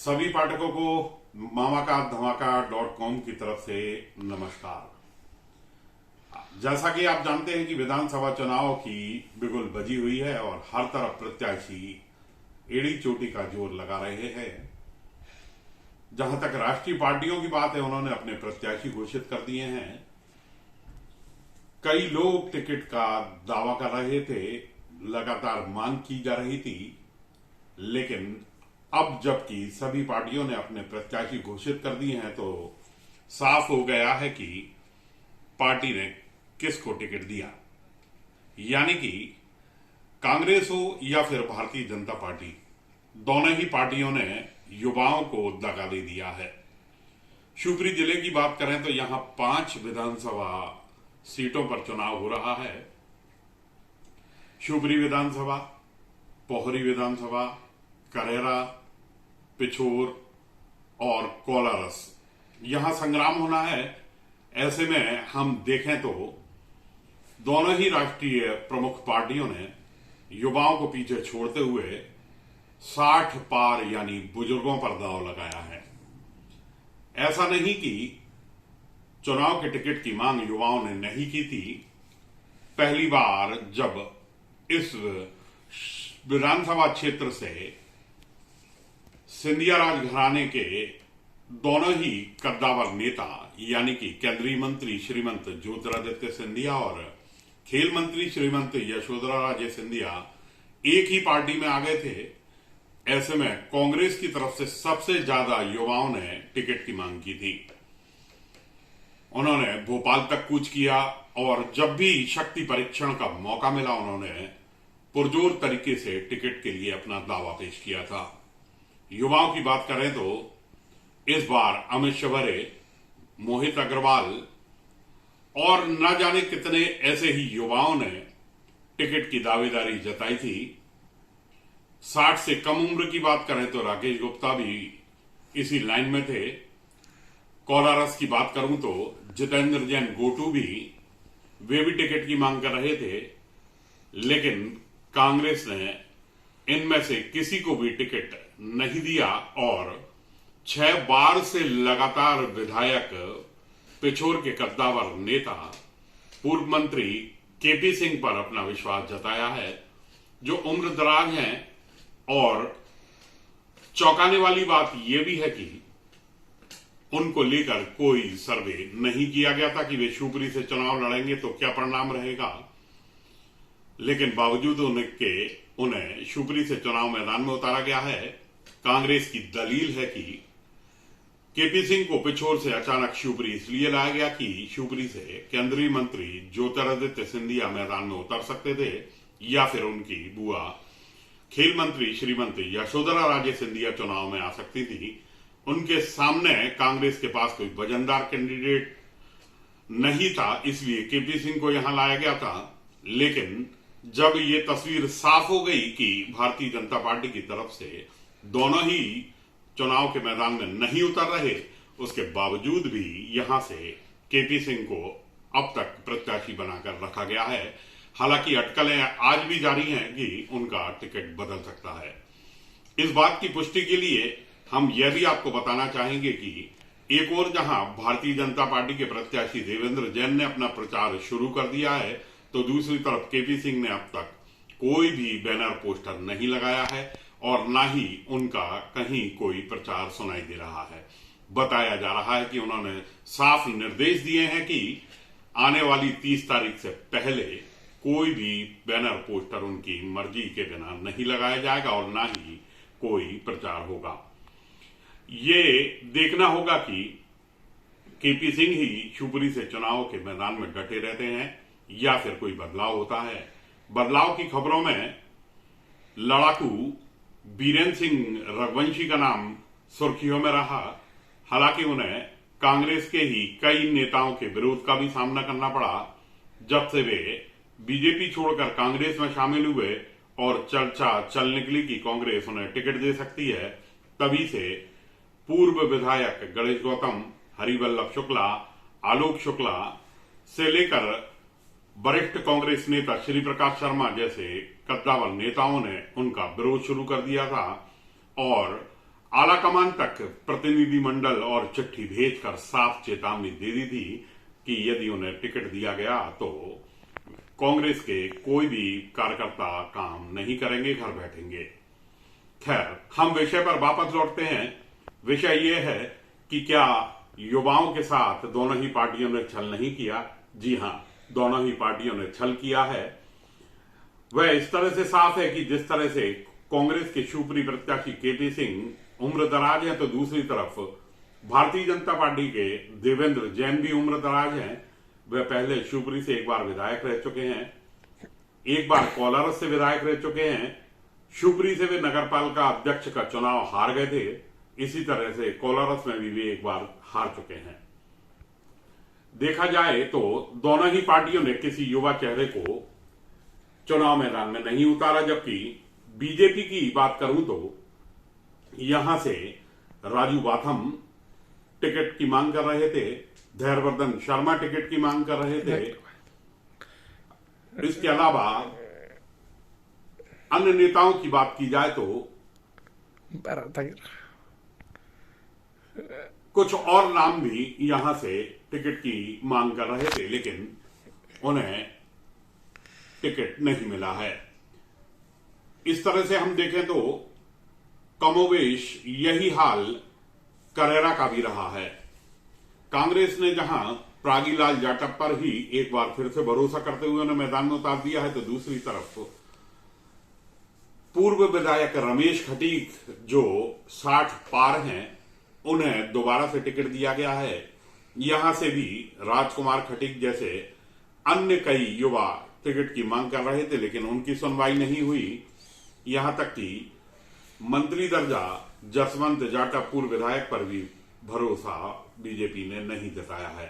सभी पाठकों को मामाका-धमाका.com की तरफ से नमस्कार। जैसा कि आप जानते हैं कि विधानसभा चुनाव की बिगुल बजी हुई है और हर तरफ प्रत्याशी एड़ी चोटी का जोर लगा रहे हैं। जहां तक राष्ट्रीय पार्टियों की बात है, उन्होंने अपने प्रत्याशी घोषित कर दिए हैं। कई लोग टिकट का दावा कर रहे थे, लगातार मांग की जा रही थी, लेकिन अब जबकि सभी पार्टियों ने अपने प्रत्याशी घोषित कर दिए हैं, तो साफ हो गया है कि पार्टी ने किसको टिकट दिया। यानी कि कांग्रेस हो या फिर भारतीय जनता पार्टी, दोनों ही पार्टियों ने युवाओं को दगा दे दिया है। शिवपुरी जिले की बात करें तो यहां 5 विधानसभा सीटों पर चुनाव हो रहा है। शिवपुरी विधानसभा, पोहरी विधानसभा, करेरा, पिछोर और कोलारस, यहां संग्राम होना है। ऐसे में हम देखें तो दोनों ही राष्ट्रीय प्रमुख पार्टियों ने युवाओं को पीछे छोड़ते हुए 60 पार यानी बुजुर्गों पर दांव लगाया है। ऐसा नहीं कि चुनाव के टिकट की मांग युवाओं ने नहीं की थी। पहली बार जब इस विधानसभा क्षेत्र से सिंधिया राज घराने के दोनों ही कद्दावर नेता यानी कि केंद्रीय मंत्री श्रीमंत ज्योतिरादित्य सिंधिया और खेल मंत्री श्रीमंत यशोधरा राजे सिंधिया एक ही पार्टी में आ गए थे। ऐसे में कांग्रेस की तरफ से सबसे ज्यादा युवाओं ने टिकट की मांग की थी। उन्होंने भोपाल तक कूच किया और जब भी शक्ति परीक्षण का मौका मिला, उन्होंने पुरजोर तरीके से टिकट के लिए अपना दावा पेश किया था। युवाओं की बात करें तो इस बार अमित शबरे, मोहित अग्रवाल और न जाने कितने ऐसे ही युवाओं ने टिकट की दावेदारी जताई थी। 60 से कम उम्र की बात करें तो राकेश गुप्ता भी इसी लाइन में थे। कोलारस की बात करूं तो जितेंद्र जैन गोटू भी, वे भी टिकट की मांग कर रहे थे, लेकिन कांग्रेस ने इनमें से किसी को भी टिकट नहीं दिया और 6 बार से लगातार विधायक पिछोर के कद्दावर नेता पूर्व मंत्री केपी सिंह पर अपना विश्वास जताया है, जो उम्र दराज हैं। और चौंकाने वाली बात यह भी है कि उनको लेकर कोई सर्वे नहीं किया गया था कि वे शिवपुरी से चुनाव लड़ेंगे तो क्या परिणाम रहेगा, लेकिन बावजूद उन्हें शिवपुरी से चुनाव मैदान में उतारा गया है। कांग्रेस की दलील है कि केपी सिंह को पिछोर से अचानक शिवपुरी इसलिए लाया गया कि शिवपुरी से केंद्रीय मंत्री ज्योतिरादित्य सिंधिया मैदान में उतर सकते थे या फिर उनकी बुआ खेल मंत्री श्रीमती यशोधरा राजे सिंधिया चुनाव में आ सकती थी। उनके सामने कांग्रेस के पास कोई वजनदार कैंडिडेट नहीं था, इसलिए केपी सिंह को यहां लाया गया था। लेकिन जब ये तस्वीर साफ हो गई कि भारतीय जनता पार्टी की तरफ से दोनों ही चुनाव के मैदान में नहीं उतर रहे, उसके बावजूद भी यहां से केपी सिंह को अब तक प्रत्याशी बनाकर रखा गया है। हालांकि अटकलें आज भी जारी हैं कि उनका टिकट बदल सकता है। इस बात की पुष्टि के लिए हम यह भी आपको बताना चाहेंगे कि एक और जहां भारतीय जनता पार्टी के प्रत्याशी देवेंद्र जैन ने अपना प्रचार शुरू कर दिया है, तो दूसरी तरफ केपी सिंह ने अब तक कोई भी बैनर पोस्टर नहीं लगाया है और ना ही उनका कहीं कोई प्रचार सुनाई दे रहा है। बताया जा रहा है कि उन्होंने साफ निर्देश दिए हैं कि आने वाली 30 तारीख से पहले कोई भी बैनर पोस्टर उनकी मर्जी के बिना नहीं लगाया जाएगा और ना ही कोई प्रचार होगा। ये देखना होगा कि केपी सिंह ही शिवपुरी से चुनाव के मैदान में डटे रहते हैं या फिर कोई बदलाव होता है। बदलाव की खबरों में लड़ाकू बीरेंद्र सिंह रघुवंशी का नाम सुर्खियों में रहा। हालांकि उन्हें कांग्रेस के ही कई नेताओं के विरोध का भी सामना करना पड़ा। जब से वे बीजेपी छोड़कर कांग्रेस में शामिल हुए और चर्चा चल निकली कि कांग्रेस उन्हें टिकट दे सकती है, तभी से पूर्व विधायक गणेश गौतम, हरिवल्लभ शुक्ला, आलोक शुक्ला से लेकर वरिष्ठ कांग्रेस नेता श्री प्रकाश शर्मा जैसे कद्दावर नेताओं ने उनका विरोध शुरू कर दिया था और आलाकमान तक प्रतिनिधिमंडल और चिट्ठी भेजकर साफ चेतावनी दे दी थी कि यदि उन्हें टिकट दिया गया तो कांग्रेस के कोई भी कार्यकर्ता काम नहीं करेंगे, घर बैठेंगे। खैर, हम विषय पर वापस लौटते हैं। विषय यह है कि क्या युवाओं के साथ दोनों ही पार्टियों ने छल नहीं किया? जी हां, दोनों ही पार्टियों ने छल किया है। वह इस तरह से साफ है कि जिस तरह से कांग्रेस के शिवपुरी प्रत्याशी केपी सिंह उम्र दराज हैं, तो दूसरी तरफ भारतीय जनता पार्टी के देवेंद्र जैन भी उम्र दराज हैं। वह पहले शिवपुरी से एक बार विधायक रह चुके हैं, एक बार कोलारस से विधायक रह चुके हैं। शिवपुरी से वे नगरपालिका अध्यक्ष का चुनाव हार गए थे, इसी तरह से कोलारस में भी वे एक बार हार चुके हैं। देखा जाए तो दोनों ही पार्टियों ने किसी युवा चेहरे को चुनाव मैदान में नहीं उतारा, जबकि बीजेपी की बात करूं तो यहां से राजू बाथम टिकट की मांग कर रहे थे, धैर्यवर्धन शर्मा टिकट की मांग कर रहे थे। इसके अलावा अन्य नेताओं की बात की जाए तो कुछ और नाम भी यहां से टिकट की मांग कर रहे थे, लेकिन उन्हें टिकट नहीं मिला है। इस तरह से हम देखें तो कमोवेश यही हाल करेरा का भी रहा है। कांग्रेस ने जहां प्रागीलाल जाटव पर ही एक बार फिर से भरोसा करते हुए उन्हें मैदान में उतार दिया है, तो दूसरी तरफ पूर्व विधायक रमेश खटीक जो 60 पार हैं, उन्हें दोबारा से टिकट दिया गया है। यहां से भी राजकुमार खटीक जैसे अन्य कई युवा टिकट की मांग कर रहे थे, लेकिन उनकी सुनवाई नहीं हुई। यहां तक कि मंत्री दर्जा जसवंत जाटव पूर्व विधायक पर भी भरोसा बीजेपी ने नहीं जताया है।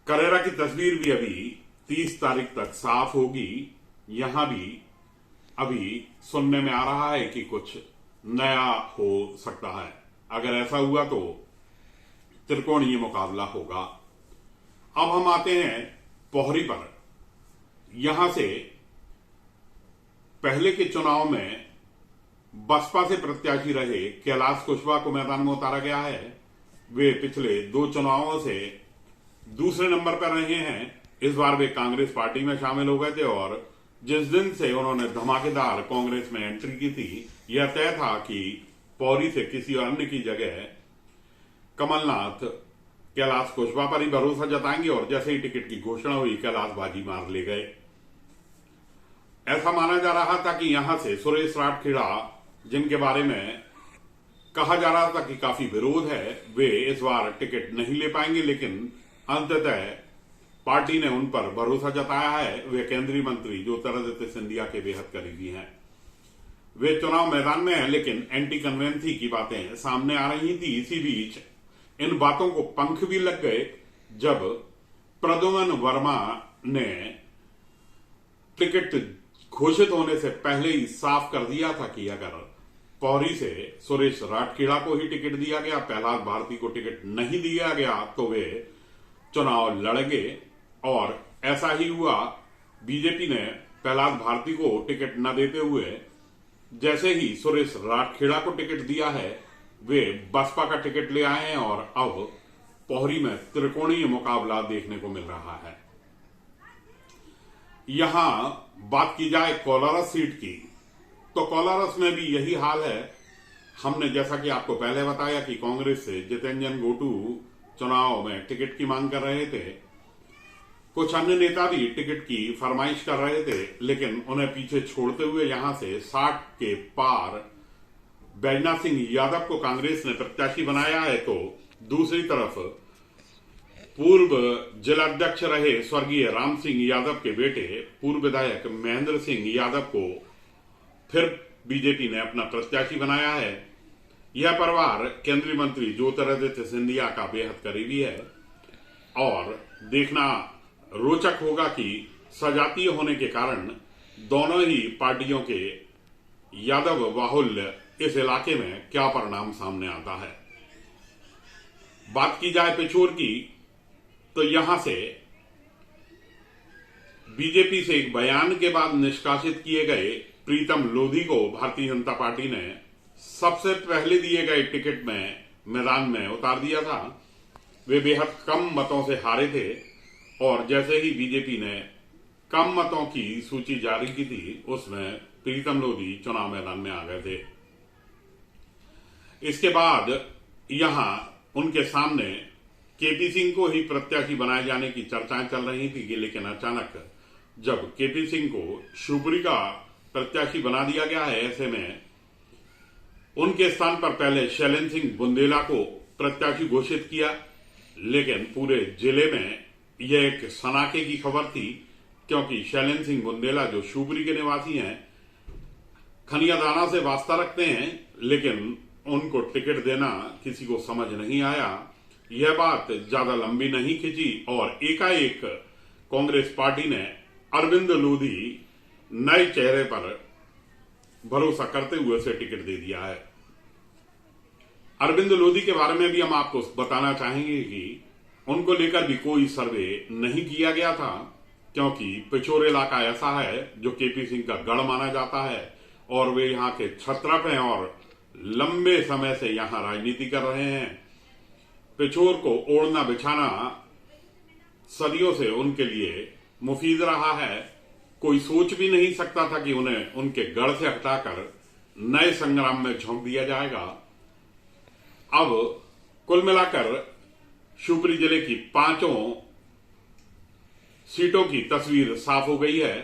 करेरा की तस्वीर भी अभी 30 तारीख तक साफ होगी। यहां भी अभी सुनने में आ रहा है कि कुछ नया हो सकता है। अगर ऐसा हुआ तो त्रिकोणीय मुकाबला होगा। अब हम आते हैं पोहरी पर। यहां से पहले के चुनाव में बसपा से प्रत्याशी रहे कैलाश कुशवाहा को मैदान में उतारा गया है। वे पिछले 2 चुनावों से दूसरे नंबर पर रहे हैं। इस बार वे कांग्रेस पार्टी में शामिल हो गए थे और जिस दिन से उन्होंने धमाकेदार कांग्रेस में एंट्री की थी, यह तय था कि पौरी से किसी अन्य की जगह कमलनाथ कैलाश कुशवाहा पर ही भरोसा जताएंगे और जैसे ही टिकट की घोषणा हुई, कैलाश बाजी मार ले गए। ऐसा माना जा रहा था कि यहां से सुरेश राठखेड़ा, जिनके बारे में कहा जा रहा था कि काफी विरोध है, वे इस बार टिकट नहीं ले पाएंगे, लेकिन अंततः पार्टी ने उन पर भरोसा जताया है। वे केंद्रीय मंत्री ज्योतिरादित्य सिंधिया के बेहद करीबी हैं। वे चुनाव मैदान में हैं, लेकिन एंटी कन्वेंसी की बातें सामने आ रही थी। इसी बीच इन बातों को पंख भी लग गए जब प्रद्युम्न वर्मा ने टिकट घोषित होने से पहले ही साफ कर दिया था कि अगर पौरी से सुरेश राठखेड़ा को ही टिकट दिया गया, प्रहलाद भारती को टिकट नहीं दिया गया, तो वे चुनाव लड़ेंगे। और ऐसा ही हुआ। बीजेपी ने प्रहलाद भारती को टिकट न देते हुए जैसे ही सुरेश राठखेड़ा को टिकट दिया है, वे बसपा का टिकट ले आए हैं और अब पोहरी में त्रिकोणीय मुकाबला देखने को मिल रहा है। यहां बात की जाए कोलारस सीट की, तो कोलारस में भी यही हाल है। हमने जैसा कि आपको पहले बताया कि कांग्रेस से जितेंद्र गोटू चुनाव में टिकट की मांग कर रहे थे। कुछ अन्य नेता भी टिकट की फरमाइश कर रहे थे, लेकिन उन्हें पीछे छोड़ते हुए यहां से 60 के पार बैजनाथ सिंह यादव को कांग्रेस ने प्रत्याशी बनाया है, तो दूसरी तरफ पूर्व जिलाध्यक्ष रहे स्वर्गीय राम सिंह यादव के बेटे पूर्व विधायक महेंद्र सिंह यादव को फिर बीजेपी ने अपना प्रत्याशी बनाया है। यह परिवार केंद्रीय मंत्री ज्योतिरादित्य सिंधिया का बेहद करीबी है और देखना रोचक होगा कि सजातीय होने के कारण दोनों ही पार्टियों के यादव बाहुल्य इस इलाके में क्या परिणाम सामने आता है। बात की जाए पिछोर की, तो यहां से बीजेपी से एक बयान के बाद निष्कासित किए गए प्रीतम लोधी को भारतीय जनता पार्टी ने सबसे पहले दिए गए टिकट में मैदान में उतार दिया था। वे बेहद कम मतों से हारे थे और जैसे ही बीजेपी ने कम मतों की सूची जारी की थी, उसमें प्रीतम लोधी चुनाव मैदान में आ गए थे। इसके बाद यहां उनके सामने केपी सिंह को ही प्रत्याशी बनाए जाने की चर्चाएं चल रही थी, लेकिन अचानक जब केपी सिंह को शिवपुरी का प्रत्याशी बना दिया गया है, ऐसे में उनके स्थान पर पहले शैलेंद्र सिंह बुंदेला को प्रत्याशी घोषित किया। लेकिन पूरे जिले में यह एक सनाके की खबर थी, क्योंकि शैलेंद्र सिंह बुंदेला जो शिवपुरी के निवासी हैं, खनियादाना से वास्ता रखते हैं, लेकिन उनको टिकट देना किसी को समझ नहीं आया। यह बात ज्यादा लंबी नहीं खिंची और एकाएक कांग्रेस पार्टी ने अरविंद लोधी नए चेहरे पर भरोसा करते हुए उसे टिकट दे दिया है। अरविंद लोधी के बारे में भी हम आपको बताना चाहेंगे कि उनको लेकर भी कोई सर्वे नहीं किया गया था, क्योंकि पिछोर इलाका ऐसा है जो केपी सिंह का गढ़ माना जाता है और वे यहां के छत्रप हैं और लंबे समय से यहां राजनीति कर रहे हैं। पिछोर को ओढ़ना बिछाना सदियों से उनके लिए मुफीद रहा है। कोई सोच भी नहीं सकता था कि उन्हें उनके गढ़ से हटाकर नए संग्राम में झोंक दिया जाएगा। अब कुल मिलाकर शिवपुरी जिले की 5 सीटों की तस्वीर साफ हो गई है।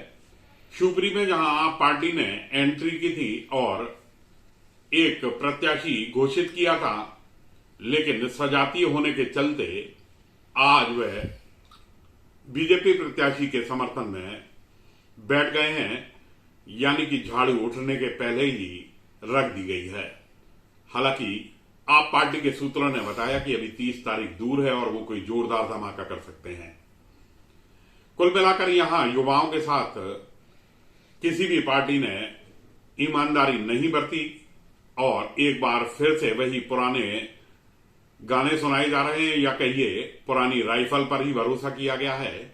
शिवपुरी में जहां आप पार्टी ने एंट्री की थी और एक प्रत्याशी घोषित किया था, लेकिन सजातीय होने के चलते आज वह बीजेपी प्रत्याशी के समर्थन में बैठ गए हैं, यानी कि झाड़ू उठने के पहले ही रख दी गई है। हालांकि आप पार्टी के सूत्रों ने बताया कि अभी 30 तारीख दूर है और वो कोई जोरदार धमाका कर सकते हैं। कुल मिलाकर यहां युवाओं के साथ किसी भी पार्टी ने ईमानदारी नहीं बरती और एक बार फिर से वही पुराने गाने सुनाए जा रहे हैं, या कहिए पुरानी राइफल पर ही भरोसा किया गया है।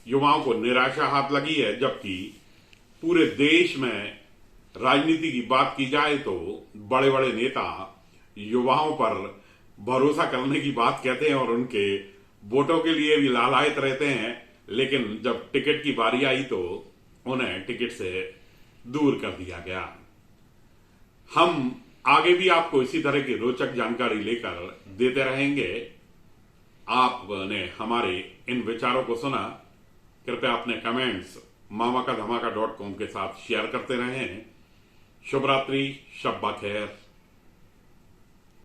युवाओं को निराशा हाथ लगी है, जबकि पूरे देश में राजनीति की बात की जाए तो बड़े बड़े नेता युवाओं पर भरोसा करने की बात कहते हैं और उनके वोटों के लिए भी लालायित रहते हैं, लेकिन जब टिकट की बारी आई तो उन्हें टिकट से दूर कर दिया गया। हम आगे भी आपको इसी तरह की रोचक जानकारी लेकर देते रहेंगे। आपने हमारे इन विचारों को सुना, कृपया अपने कमेंट्स मामाकाधमाका.com के साथ शेयर करते रहें। शुभ रात्रि, शब्बा खैर।